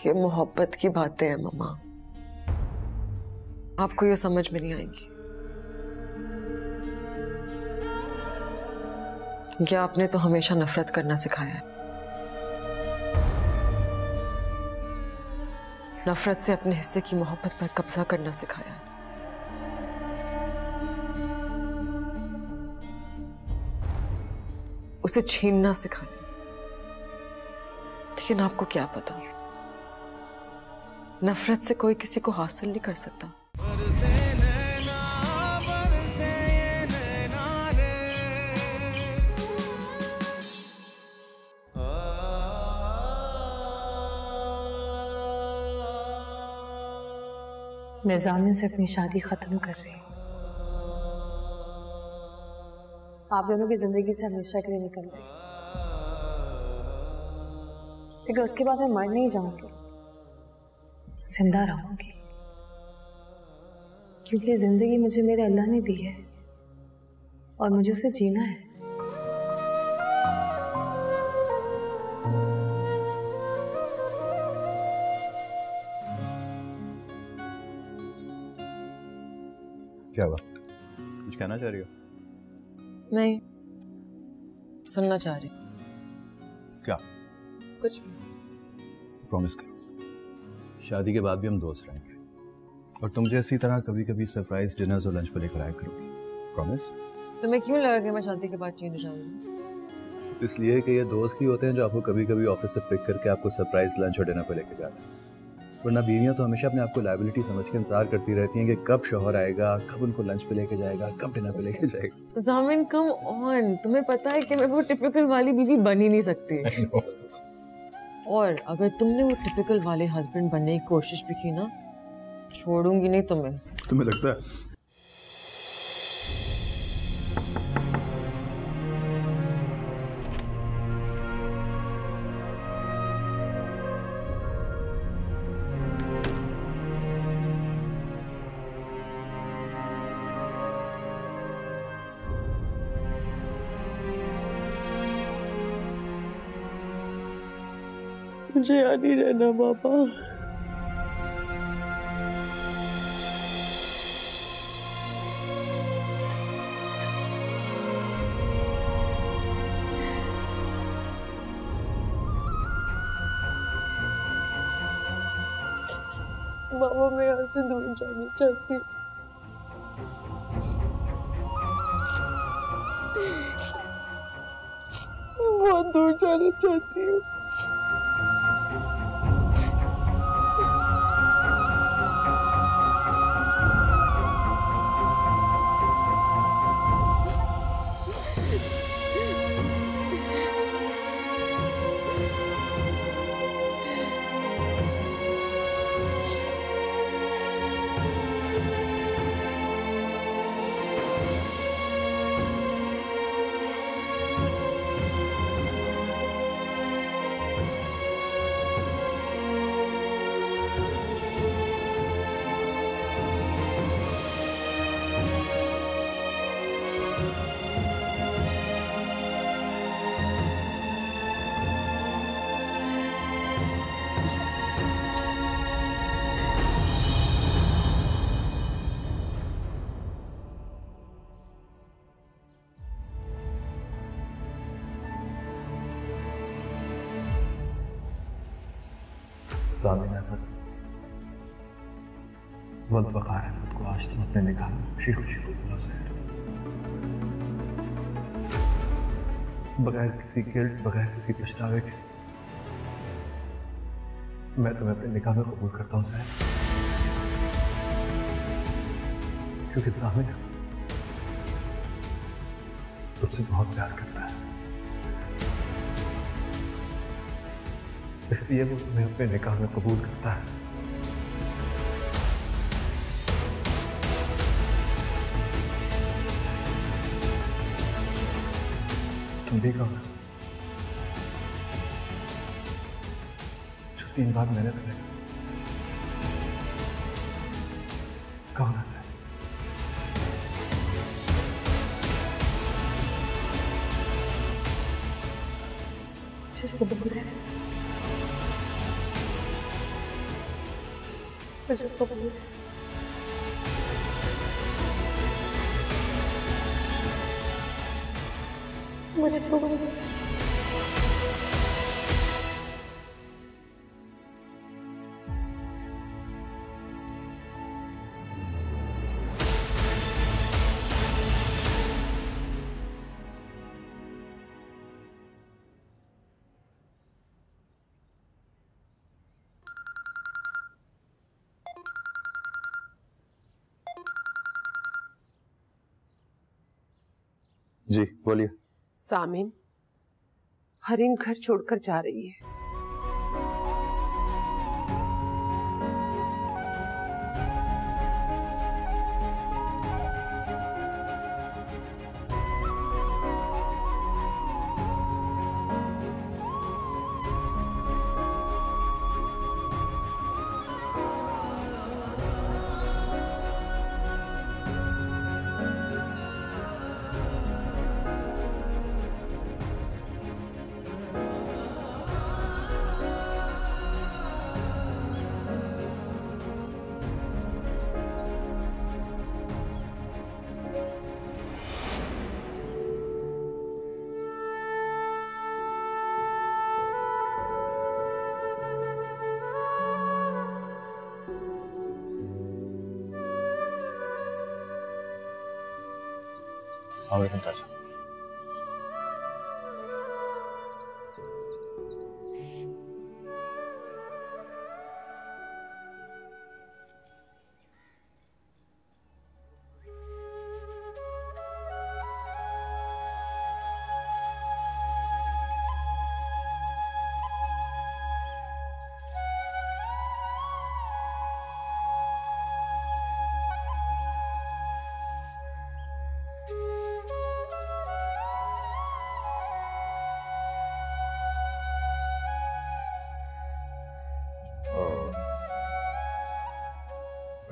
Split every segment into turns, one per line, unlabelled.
ये मोहब्बत की बातें हैं मम्मा, आपको ये समझ में नहीं आएंगी। क्या आपने तो हमेशा नफरत करना सिखाया है, नफरत से अपने हिस्से की मोहब्बत पर कब्जा करना सिखाया है। उसे छीनना सिखाया। लेकिन आपको क्या पता, नफरत से कोई किसी को हासिल नहीं कर सकता।
मैं ज़ामिन से अपनी शादी खत्म कर रही हूँ। आप दोनों की जिंदगी से हमेशा के लिए निकल गई, लेकिन उसके बाद मैं मर नहीं जाऊंगी, जिंदा रहूंगी, क्योंकि जिंदगी मुझे मेरे अल्लाह ने दी है और मुझे उसे जीना है।
क्या हुआ? कुछ कहना चाह रही हो?
नहीं, सुनना चाह रही।
क्या?
कुछ भी।
प्रॉमिस करो, शादी के बाद भी हम दोस्त रहेंगे और तुम मुझे इसी तरह कभी कभी सरप्राइज डिनर्स और लंच पर लेकर आया करोगी। प्रॉमिस?
तुम्हें क्यों लगा कि मैं शादी के बाद चेंज हो जाऊंगी?
इसलिए कि ये दोस्त ही होते हैं जो आपको कभी कभी ऑफिस से पिक करके आपको सरप्राइज लंच और डिनर पर लेकर जाते हैं। वरना बीवियां तो हमेशा अपने आप को लायबिलिटी समझ के इंतजार करती रहती हैं कि कब शौहर आएगा, कब उनको लंच पे लेके जाएगा, कब डिनर पे लेके जाएगा।
ज़ामिन कम ऑन, तुम्हें पता है कि मैं वो टिपिकल वाली बीवी बन ही नहीं सकती। और अगर तुमने वो टिपिकल वाले हस्बैंड बनने की कोशिश भी की ना, छोड़ूंगी नहीं तुम्हें।
तुम्हें लगता है?
मुझे यहाँ नहीं रहना पापा। बाबा मैं यहाँ से दूर जाना चाहती हूँ। बहुत दूर जाना चाहती हूँ।
ज़ामिन अहमद, वक्त वक़ार अहमद को आज तुम अपने निकाह में खुशी खुशी बुला सकते हो, बगैर किसी गिल्ट, बगैर किसी पछतावे के। मैं तुम्हें अपने निकाह में कबूल करता हूँ साहब, क्योंकि ज़ामिन तुमसे बहुत प्यार करता है, इसलिए वो तुम्हें अपने निकाह में कबूल करता है। तुम भी कहो ना, जो 3 बार मैंने तुम्हें कहो ना सर।
मुझे कबूल है। मुझे कबूल है।
जी बोलिए।
सामिन, हरीम घर छोड़कर जा रही है।
अस्सलामुअलैकुम चाचा।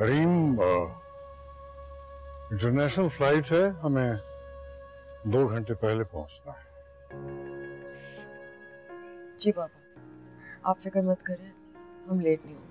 हरीम, इंटरनेशनल फ्लाइट है, हमें 2 घंटे पहले पहुंचना है।
जी पापा, आप फिक्र मत करें, हम लेट नहीं होंगे।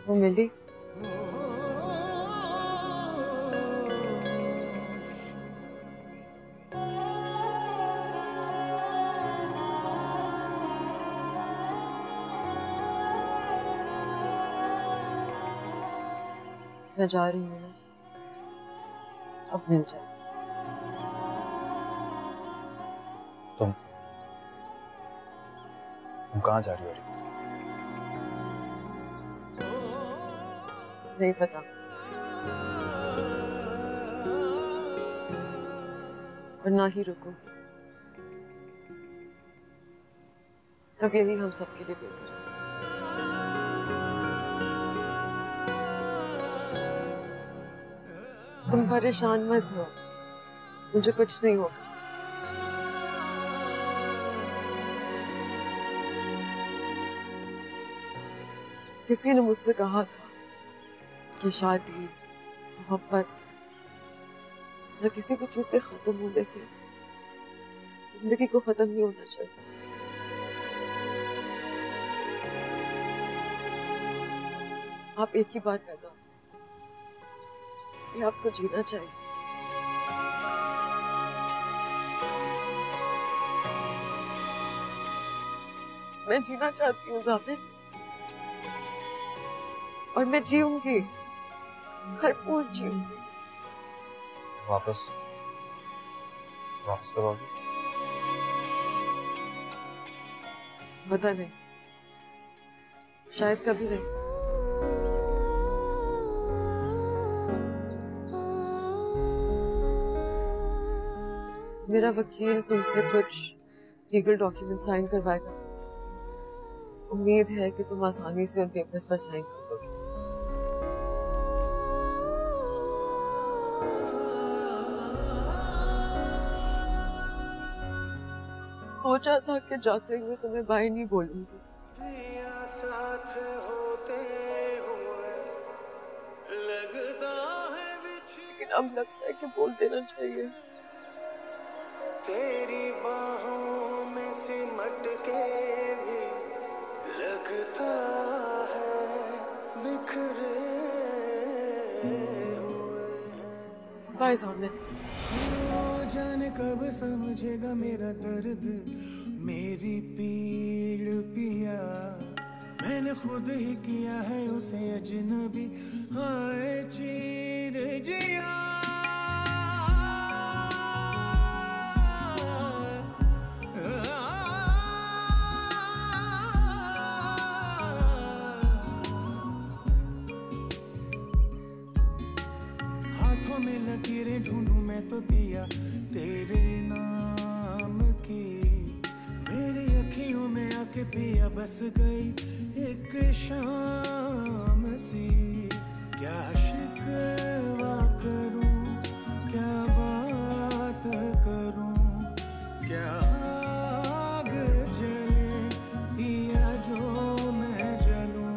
वो मिली? मैं जा रही हूँ ना, अब मिल जाए।
तुम कहाँ जा रही हो?
नहीं पता, और ना ही रुकूंगी। अब यही हम सबके लिए बेहतर है। तुम परेशान मत हो, मुझे कुछ नहीं होगा। किसी ने मुझसे कहा था कि शादी, मोहब्बत या किसी भी चीज के खत्म होने से जिंदगी को खत्म नहीं होना चाहिए। आप एक ही बार पैदा होते हैं, इसलिए आपको जीना चाहिए। मैं जीना चाहती हूँ ज़ामिन, और मैं जीऊंगी, भरपूर जीऊंगी।
वापस कब आओगे?
पता नहीं, शायद कभी नहीं। मेरा वकील तुमसे कुछ लीगल डॉक्यूमेंट साइन करवाएगा, उम्मीद है कि तुम आसानी से उन पेपर्स पर साइन कर दोगे। सोचा था कि जाते हुए तुम्हें बाय नहीं बोलूंगी, लेकिन अब लगता है कि बोल देना चाहिए।
तेरी बाहों में सिमट के भी लगता है बिखरे हुए हैं।
बाय सामने।
जाने कब समझेगा मेरा दर्द, मेरी पीड़ पिया। मैंने खुद ही किया है उसे अजनबी, हाय चीर जिया। हाथों में लकीरें ढूंढूं मैं तो पिया तेरे नाम की। मेरी अखियों में आके पिया बस गई एक शाम सी। क्या शिकवा करूं, क्या बात करूं, क्या आग जले पिया जो मैं जलूं।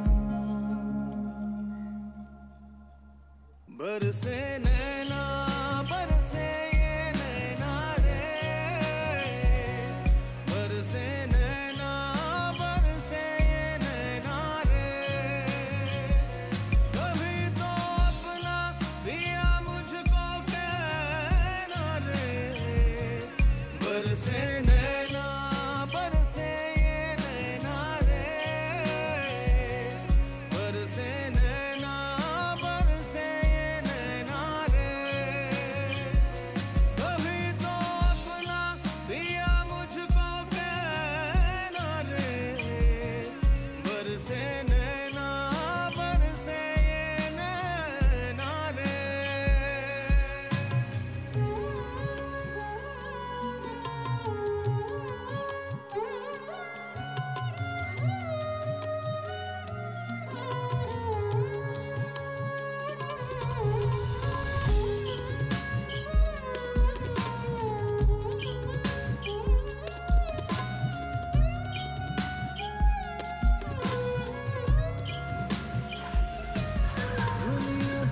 बरसे नैना बरसे ये नैना रे, बरसे नैना बरसे ये नैना रे। कभी तो अपना प्रिया मुझको कहना रे। बरसे नैना बरसे ये नैना रे, बरसे नैना बरसे ये नैना रे। कभी तो अपना प्रिया मुझको कहना रे। बरसे नैना बरसे ये नैना रे।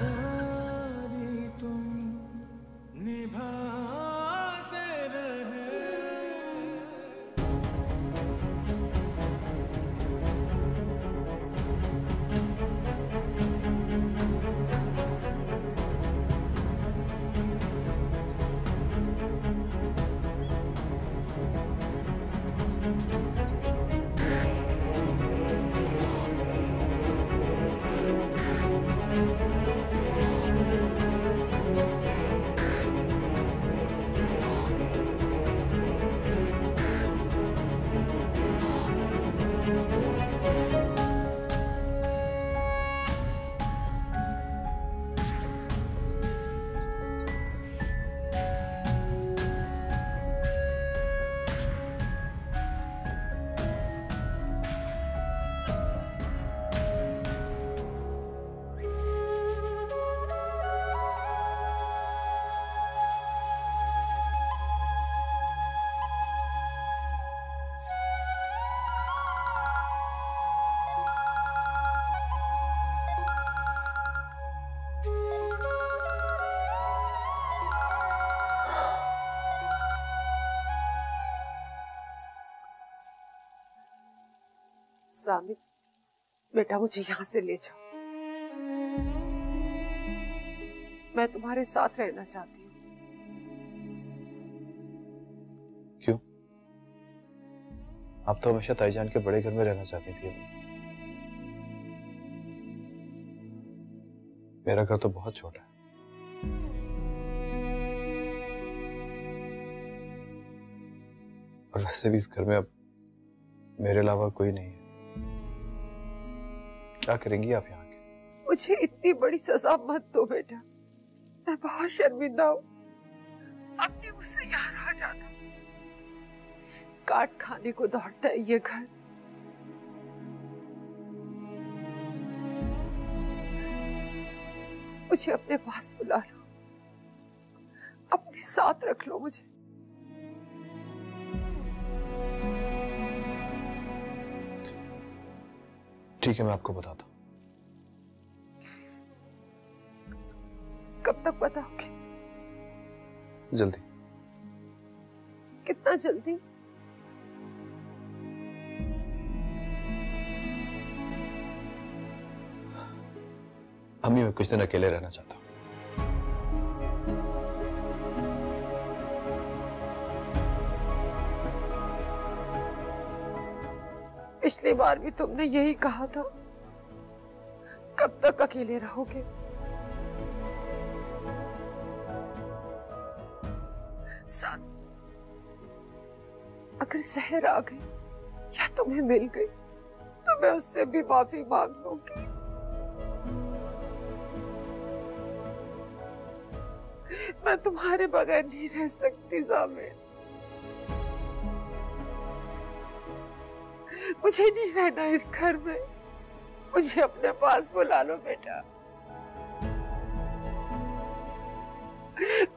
दुनियादारी तुम निभाते रहे।
सामित, बेटा मुझे यहाँ से ले जाओ। मैं तुम्हारे साथ रहना चाहती हूँ।
क्यों? आप तो हमेशा ताईजान के बड़े घर में रहना चाहती थी। मेरा घर तो बहुत छोटा है। और वैसे भी इस घर में अब मेरे अलावा कोई नहीं है। क्या करेंगी आप यहाँ के?
मुझे इतनी बड़ी सजा मत दो बेटा, मैं बहुत शर्मिंदा हूँ। अपने मुझसे यहाँ रह जाता। काट खाने को दौड़ता है ये घर। मुझे अपने पास बुला लो, अपने साथ रख लो मुझे।
ठीक है, मैं आपको बताता हूँ।
कब तक बताओगे?
जल्दी।
कितना जल्दी?
अम्मी, मैं कुछ दिन अकेले रहना चाहता हूँ।
पिछली बार भी तुमने यही कहा था। कब तक अकेले रहोगे? साथ अगर सहर आ गई या तुम्हें मिल गई तो मैं उससे भी माफी मांग लूंगी। मैं तुम्हारे बगैर नहीं रह सकती ज़ामिर। मुझे नहीं रहना इस घर में। मुझे अपने पास बुला लो बेटा।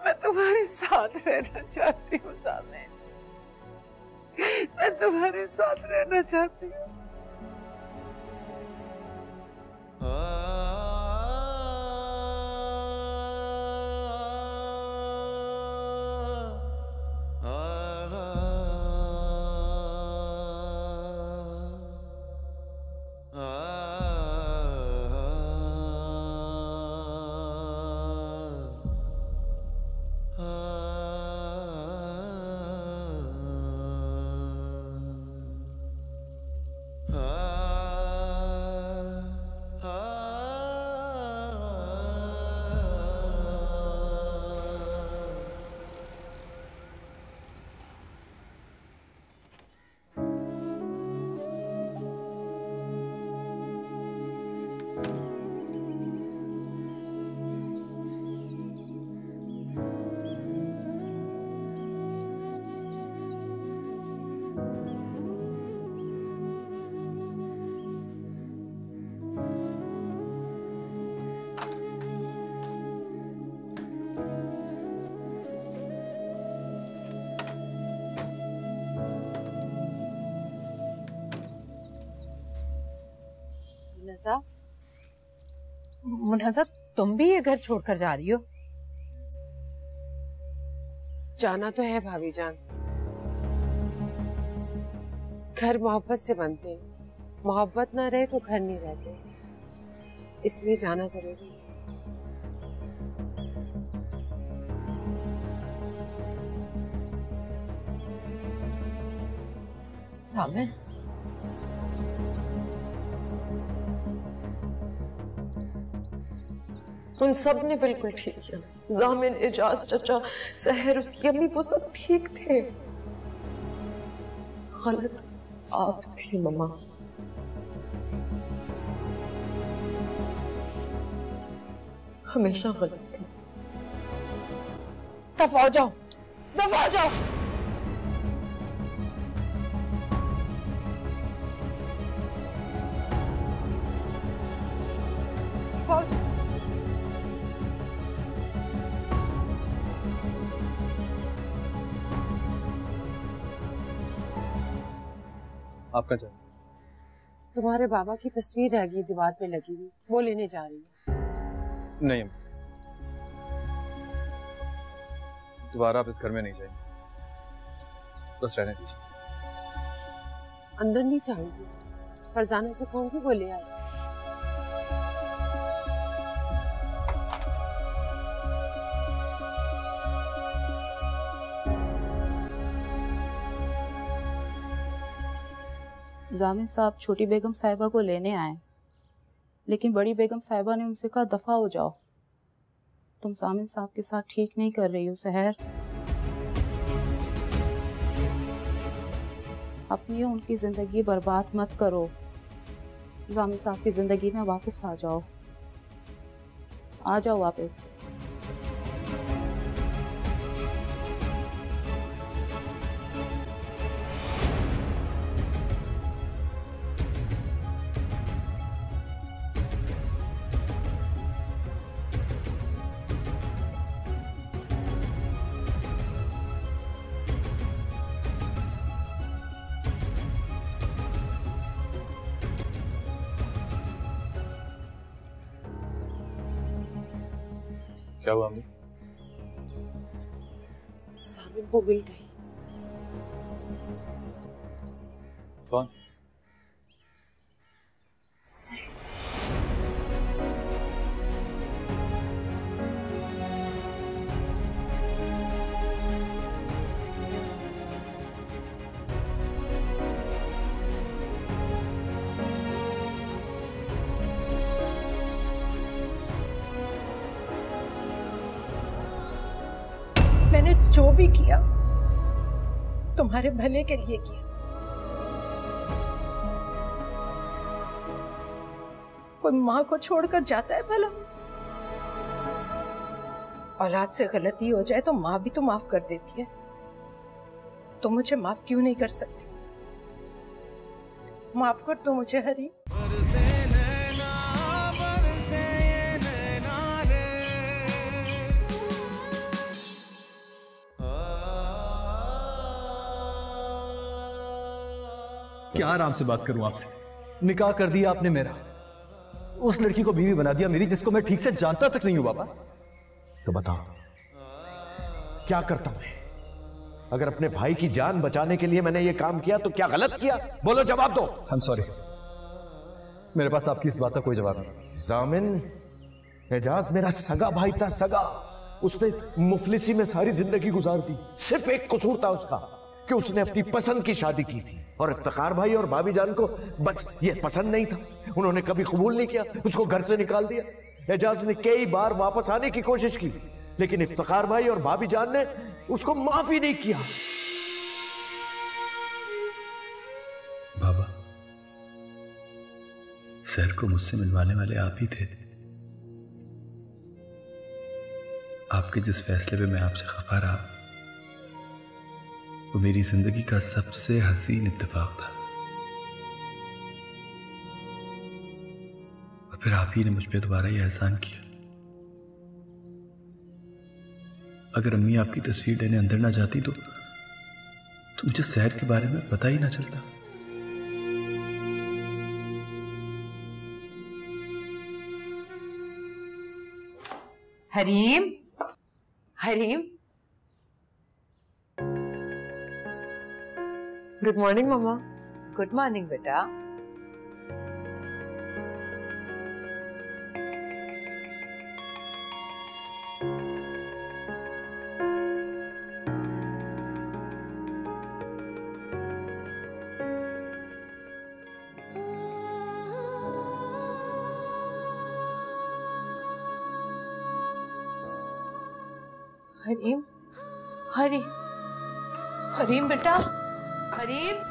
मैं तुम्हारे साथ रहना चाहती हूँ ज़ामिर। मैं तुम्हारे साथ रहना चाहती हूँ।
मुनहजा, तुम भी ये घर छोड़कर जा रही हो?
जाना तो है भाभी जान। घर मोहब्बत से बनते हैं। मोहब्बत ना रहे तो घर नहीं रहते, इसलिए जाना जरूरी है।
सामिर,
उन सब ने बिल्कुल ठीक किया। जामिन, एजाज चचा, सहर, उसकी अम्मी, वो सब ठीक थे। गलत आप थी मम्मा। हमेशा गलत थी।
दफा हो जाओ, दफा हो जाओ। दफा हो जाओ।
आपका चाहिए?
तुम्हारे बाबा की तस्वीर रह गई दीवार पे लगी हुई, वो लेने जा रही है।
नहीं, दोबारा आप इस घर में नहीं जाएंगे, बस रहने दीजिए।
अंदर नहीं जाऊंगी, फरजाना से कहूंगी वो ले आए।
जामिन साहब छोटी बेगम साहिबा को लेने आए, लेकिन बड़ी बेगम साहिबा ने उनसे कहा दफा हो जाओ। तुम जामिन साहब के साथ ठीक नहीं कर रही हो सहर। अपनी और उनकी जिंदगी बर्बाद मत करो। जामिन साहब की जिंदगी में वापस आ जाओ, आ जाओ वापस।
क्या हुआ अम्मी?
सामिन वो मिल गई।
कौन?
मैंने जो भी किया तुम्हारे भले के लिए किया। कोई माँ को छोड़कर जाता है भला? औलाद से गलती हो जाए तो माँ भी तो माफ कर देती है। तुम मुझे माफ क्यों नहीं कर सकती? माफ कर दो मुझे हरी।
क्या आराम से बात करूं आपसे? निकाह कर दिया आपने मेरा, उस लड़की को बीवी बना दिया मेरी, जिसको मैं ठीक से जानता तक नहीं हूं। बाबा
तो बताओ क्या करता मैं? अगर अपने भाई की जान बचाने के लिए मैंने ये काम किया तो क्या गलत किया? बोलो, जवाब दो।
I'm sorry, मेरे पास आपकी इस बात का कोई जवाब नहीं।
जामिन, एजाज मेरा सगा भाई था, सगा। उसने मुफलिसी में सारी जिंदगी गुजार दी। सिर्फ एक कसूर था उसका कि उसने अपनी पसंद की शादी की थी, और इफ्तिखार भाई और भाभी जान को बस ये पसंद नहीं था। उन्होंने कभी कबूल नहीं किया, उसको घर से निकाल दिया। एजाज ने कई बार वापस आने की कोशिश की, लेकिन इफ्तिखार भाई और भाभी जान ने उसको माफ ही नहीं किया।
बाबा, सर को मुझसे मिलवाने वाले आप ही थे। आपके जिस फैसले पे मैं आपसे खफा रहा, वो मेरी जिंदगी का सबसे हसीन इत्तेफाक था। और फिर आप ही ने मुझ पे दोबारा ये एहसान किया। अगर अम्मी आपकी तस्वीर लेने अंदर ना जाती तो मुझे शहर के बारे में पता ही ना चलता।
हरीम, हरीम,
गुड मॉर्निंग मम्मा।
गुड मॉर्निंग बेटा। हरीम, हरीम, हरीम बेटा, हरीम।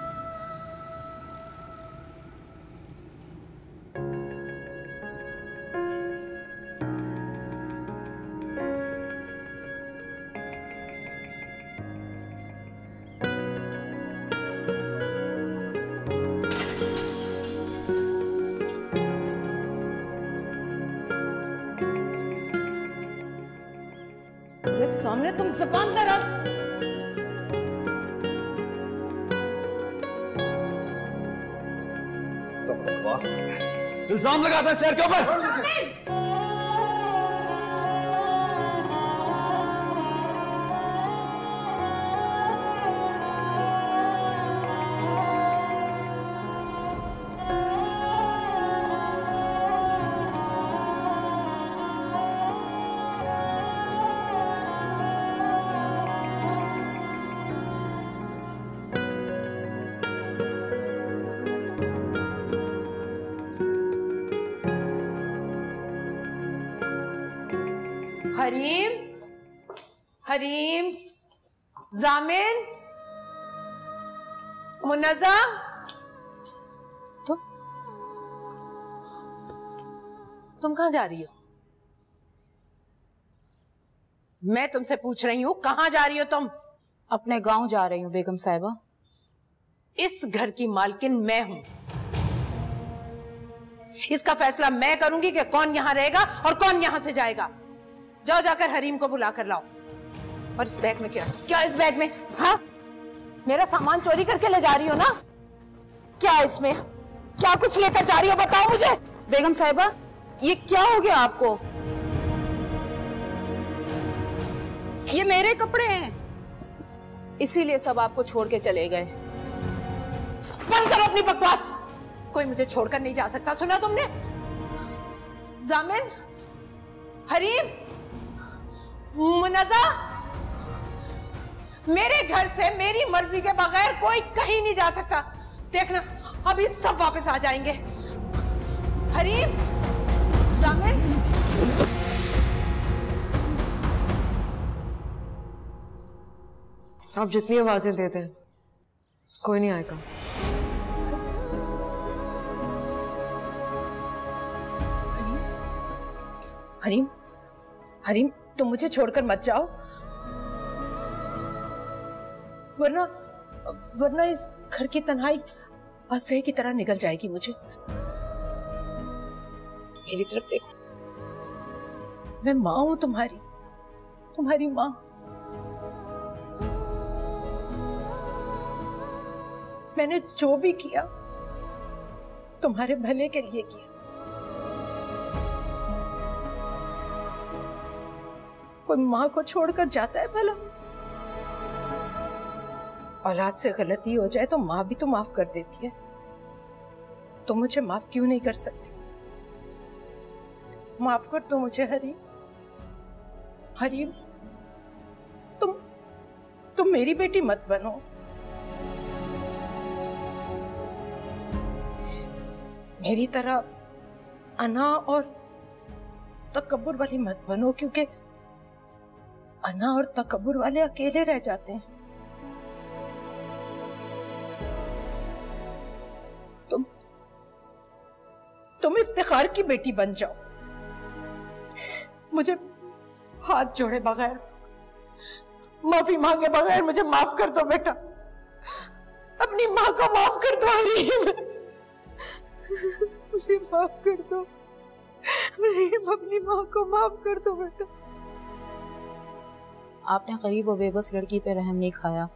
सामने तुम ज़ुबान का रख।
इल्जाम लगाता है शेर के ऊपर।
हरीम, हरीम, जामिन, मुन्नज़ा, तुम कहाँ जा रही हो? मैं तुमसे पूछ रही हूँ, कहाँ जा रही हो तुम?
अपने गांव जा रही हूँ बेगम साहिबा।
इस घर की मालकिन मैं हूं। इसका फैसला मैं करूंगी कि कौन यहां रहेगा और कौन यहां से जाएगा। जाओ, जाकर हरीम को बुला कर लाओ। और इस बैग में क्या इस बैग में? हाँ, मेरा सामान चोरी करके ले जा रही हो ना? क्या इसमें क्या कुछ लेकर जा रही हो, बताओ मुझे।
बेगम साहिबा, ये क्या हो गया आपको? ये मेरे कपड़े हैं, इसीलिए सब आपको छोड़ के चले गए।
बंद करो अपनी बकवास। कोई मुझे छोड़कर नहीं जा सकता, सुना तुमने? जामिन, हरीम, मुनज़्ज़ा, मेरे घर से मेरी मर्जी के बगैर कोई कहीं नहीं जा सकता। देखना अभी सब वापस आ जाएंगे। हरीम, जामिन,
आप जितनी आवाजें देते हैं कोई नहीं आएगा।
हरीम, हरीम, तुम मुझे छोड़कर मत जाओ, वरना इस घर की तन्हाई असह्य की तरह निगल जाएगी मुझे। मेरी तरफ देखो, मैं माँ हूं तुम्हारी माँ। मैंने जो भी किया तुम्हारे भले के लिए किया। कोई माँ को छोड़कर जाता है भला? औलाद से गलती हो जाए तो माँ भी तो माफ कर देती है। तुम मुझे माफ क्यों नहीं कर सकती? माफ कर दो मुझे हरीम। हरीम, तुम मेरी बेटी मत बनो। मेरी तरह अना और तकब्बुर वाली मत बनो, क्योंकि अना और तकब्बुर वाले अकेले रह जाते हैं। तुम इफ्तिखार की बेटी बन जाओ। मुझे हाथ जोड़े बगैर, माफी मांगे बगैर मुझे माफ कर दो बेटा। अपनी माँ को माफ कर दो हरीम। मुझे माफ कर दो हरीम, अपनी माँ को माफ कर दो बेटा।
आपने गरीब और बेबस लड़की पे रहम नहीं खाया,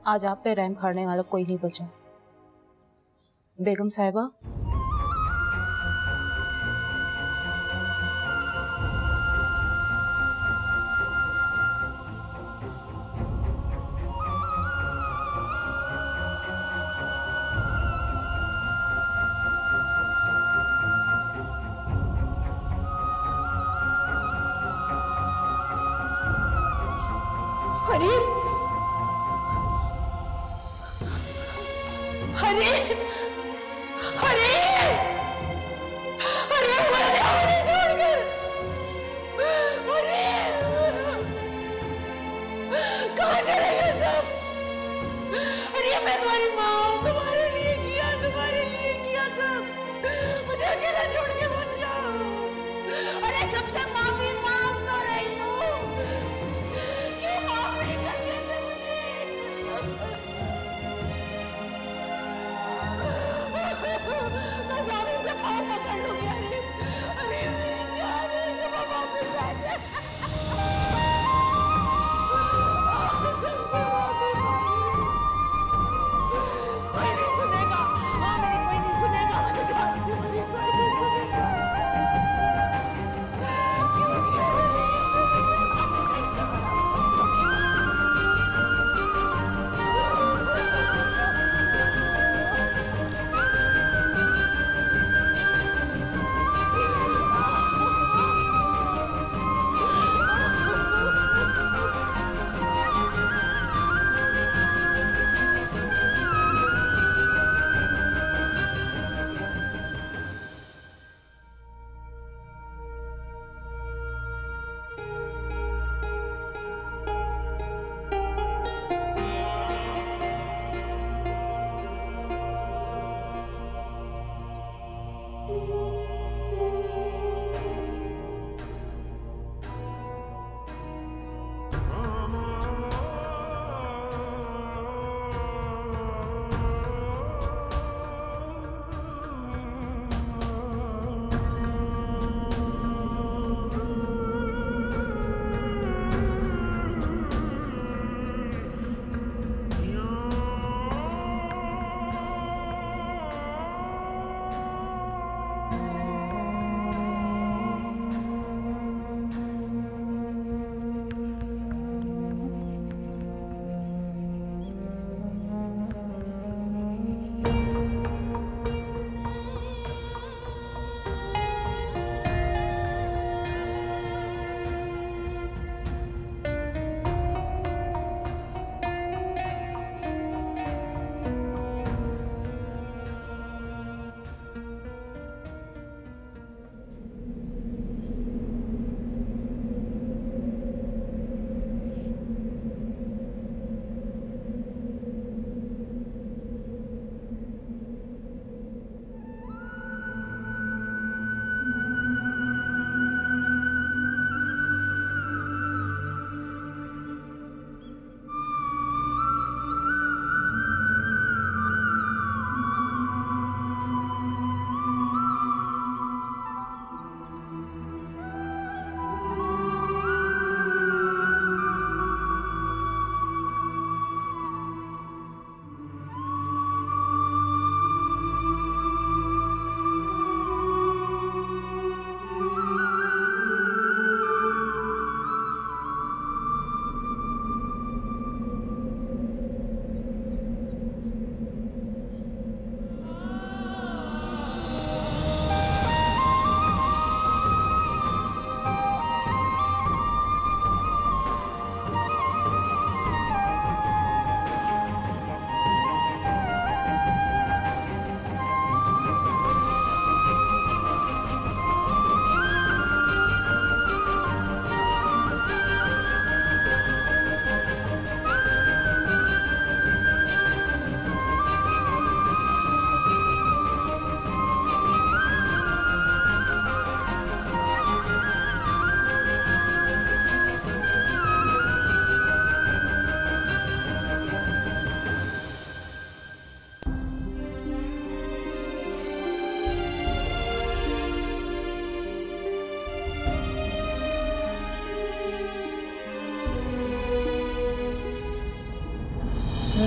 आज आप पे रहम खाने वाला कोई नहीं बचा। बेगम साहिबा,
हरीम, हरीम, हरीम, हरीम मत जाओ मुझे छोड़कर। हरीम, कहाँ चले गए सब? हरीम, मैं तुम्हारी माँ हूँ, तुम्हारे लिए किया सब। मुझे अकेला छोड़ के मत जाओ। अरे सबसे माफी मांग तो रही हूँ, क्यों माफ नहीं कर देते?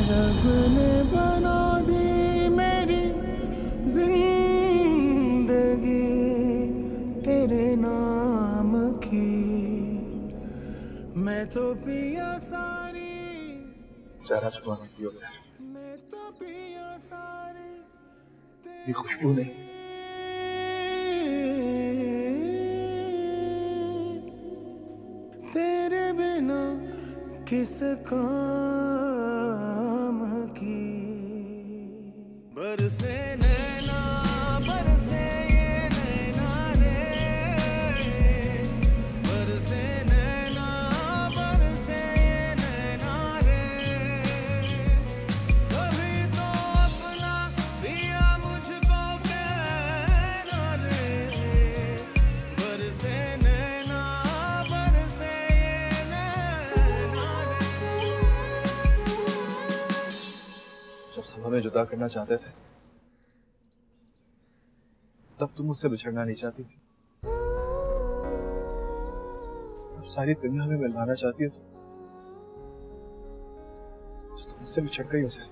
रब ने बना दी मेरी जिंदगी तेरे नाम की, मैं तो पिया सारी
चेहरा छुपा सकती हो सर,
मैं तो पिया सारी
ये खुशबू नहीं,
तेरे बिना किस काम की। बरसे नैना बरसे ये नैना रे, बरसे नैना बरसे ये नैना रे, कभी तो अपना पिया मुझको कहना रे, बरसे नैना बरसे ये नैना रे।
जब सब हमें जुदा करना चाहते थे तब तुम मुझसे बिछड़ना नहीं चाहती थी, अब सारी दुनिया हमें मिलवाना चाहती हो तो तुम मुझसे बिछड़ गई हो सर।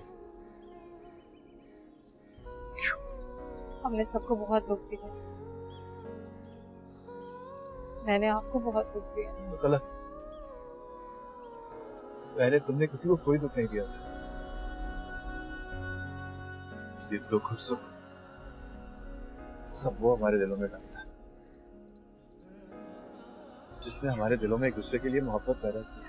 हमने सबको बहुत दुख दिया, मैंने आपको बहुत दुख दिया।
गलत, पहले तुमने किसी को कोई दुख नहीं दिया सर। ये दुख और सुख सब वो हमारे दिलों में डालता है जिसने हमारे दिलों में एक दूसरे के लिए मोहब्बत पैदा की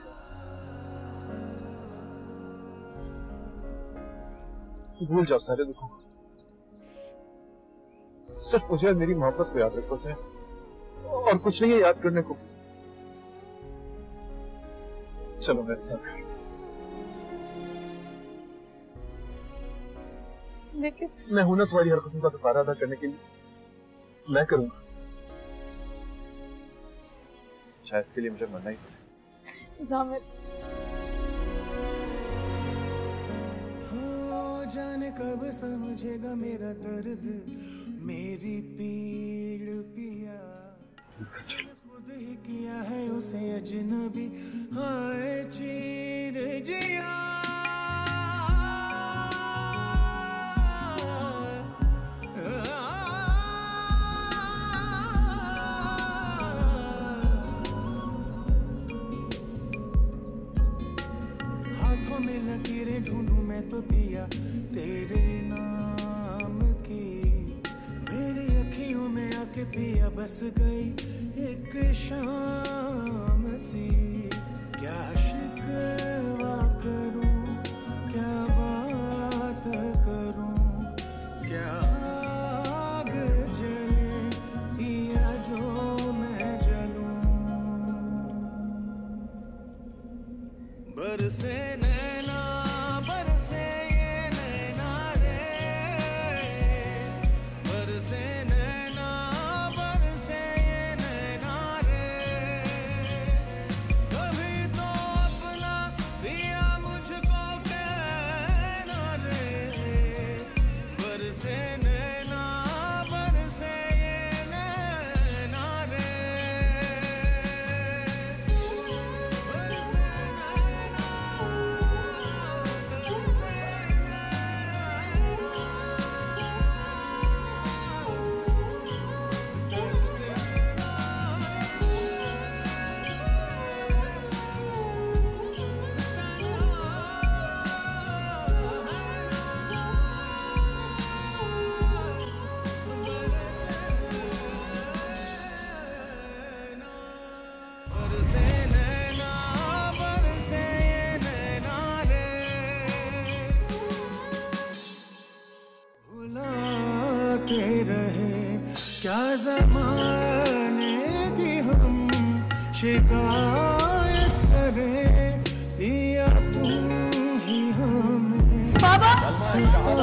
है। भूल जाओ सारे दुखों को, सिर्फ मुझे और मेरी मोहब्बत को याद रखो सर, और कुछ नहीं है याद करने को। चलो मेरे साथ।
लेकिन
मैं हूं ना तुम्हारी हर किस्म का दोबारा अदा करने के लिए, मैं करूंगा, चाहे इसके लिए मुझे मरना ही पड़े।
जामिर,
हो जाने कब समझेगा मेरा दर्द, मेरी पीड़ पिया,
इस घर चलो।
खुद ही किया है उसे अजनबी, हाय चीर जिया। हाथों में लकीरें ढूंढूं मैं तो पिया तेरे नाम की, मेरी अखियों में आके पिया बस गई एक शाम सी। क्या शिकवा करूं, क्या बात करूं, क्या आग जले पिया जो मैं जलूं। बरसे नैना बरसे ये नैना रे, बरसे नैना बरसे ये नैना रे, कभी तो अपना पिया मुझको कहना रे, बरसे नैना बरसे ये नैना रे, बरसे नैना बरसे ये नैना रे, भुलाते रहे क्या ज़माने की हम शिकायत करें, पिया तुम ही हमें सता